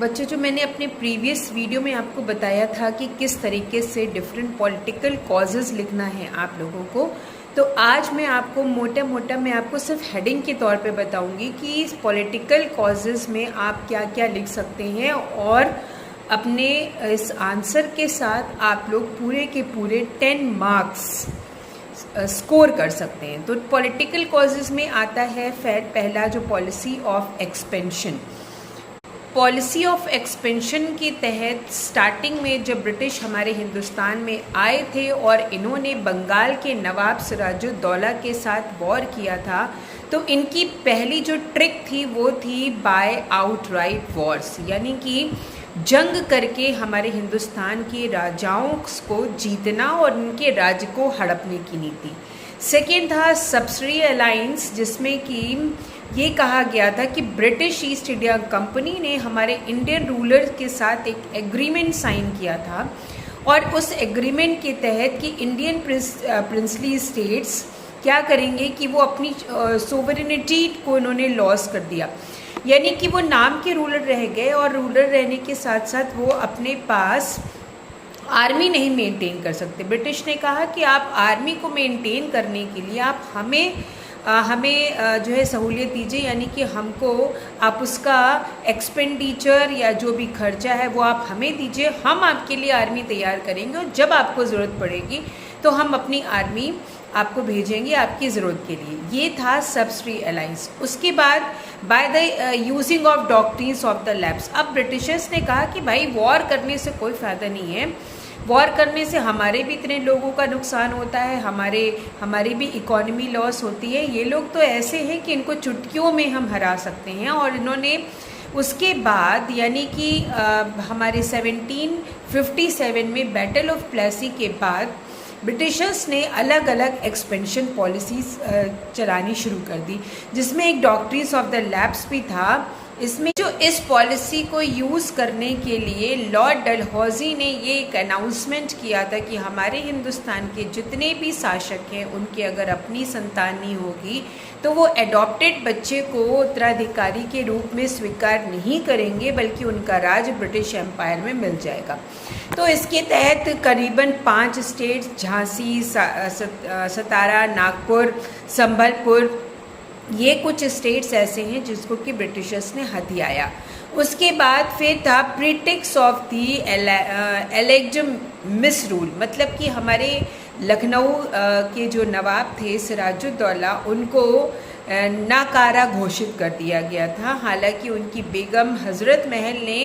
बच्चों, जो मैंने अपने प्रीवियस वीडियो में आपको बताया था कि किस तरीके से डिफरेंट पॉलिटिकल कॉजेज़ लिखना है आप लोगों को, तो आज मैं आपको मैं आपको सिर्फ हेडिंग के तौर पे बताऊंगी कि इस पॉलिटिकल कॉजेज़ में आप क्या क्या लिख सकते हैं और अपने इस आंसर के साथ आप लोग पूरे के पूरे 10 मार्क्स स्कोर कर सकते हैं। तो पॉलिटिकल कॉजेज़ में आता है पहला जो policy of expansion. Policy of expansion के तहत स्टार्टिंग में जब ब्रिटिश हमारे हिंदुस्तान में आए थे और इन्होंने बंगाल के नवाब सिराजुद्दौला के साथ वॉर किया था, तो इनकी पहली जो ट्रिक थी वो थी बाय आउटराइट वॉर्स, यानी कि जंग करके हमारे हिंदुस्तान के राजाओं को जीतना और उनके राज्य को हड़पने की नीति। सेकेंड था सब्सिडी अलायंस, जिसमें कि ये कहा गया था कि ब्रिटिश ईस्ट इंडिया कंपनी ने हमारे इंडियन रूलर के साथ एक एग्रीमेंट साइन किया था और उस एग्रीमेंट के तहत कि इंडियन प्रिंसली स्टेट्स क्या करेंगे कि वो अपनी सोवरेनिटी को इन्होंने लॉस कर दिया, यानी कि वो नाम के रूलर रह गए और रूलर रहने के साथ साथ वो अपने पास आर्मी नहीं मेंटेन कर सकते। ब्रिटिश ने कहा कि आप आर्मी को मेंटेन करने के लिए आप हमें जो है सहूलियत दीजिए, यानी कि हमको आप उसका एक्सपेंडिचर या जो भी खर्चा है वो आप हमें दीजिए, हम आपके लिए आर्मी तैयार करेंगे और जब आपको ज़रूरत पड़ेगी तो हम अपनी आर्मी आपको भेजेंगे आपकी ज़रूरत के लिए। ये था सब्सिडी अलायंस। उसके बाद by the using of doctrines of the labs. अब ब्रिटिशर्स ने कहा कि भाई वॉर करने से कोई फ़ायदा नहीं है, वॉर करने से हमारे भी इतने लोगों का नुकसान होता है, हमारी भी इकोनॉमी लॉस होती है। ये लोग तो ऐसे हैं कि इनको चुटकियों में हम हरा सकते हैं। और इन्होंने उसके बाद यानी कि हमारे 1757 में बैटल ऑफ प्लेसी के बाद ब्रिटिशर्स ने अलग अलग एक्सपेंशन पॉलिसीज़ चलानी शुरू कर दी, जिसमें एक डॉक्ट्रिन्स ऑफ द लैब्स भी था। इसमें जो इस पॉलिसी को यूज़ करने के लिए लॉर्ड डलहौजी ने ये एक अनाउंसमेंट किया था कि हमारे हिंदुस्तान के जितने भी शासक हैं उनके अगर अपनी संतानी होगी तो वो एडॉप्टेड बच्चे को उत्तराधिकारी के रूप में स्वीकार नहीं करेंगे, बल्कि उनका राज ब्रिटिश एम्पायर में मिल जाएगा। तो इसके तहत करीबन 5 स्टेट्स झांसी, सतारा, नागपुर, संबलपुर, ये कुछ स्टेट्स ऐसे हैं जिसको कि ब्रिटिशर्स ने हथियाया। उसके बाद फिर था प्रीटेक्स ऑफ दी एलेक्ड मिस रूल, मतलब कि हमारे लखनऊ के जो नवाब थे सिराजुद्दौला, उनको नाकारा घोषित कर दिया गया था। हालांकि उनकी बेगम हज़रत महल ने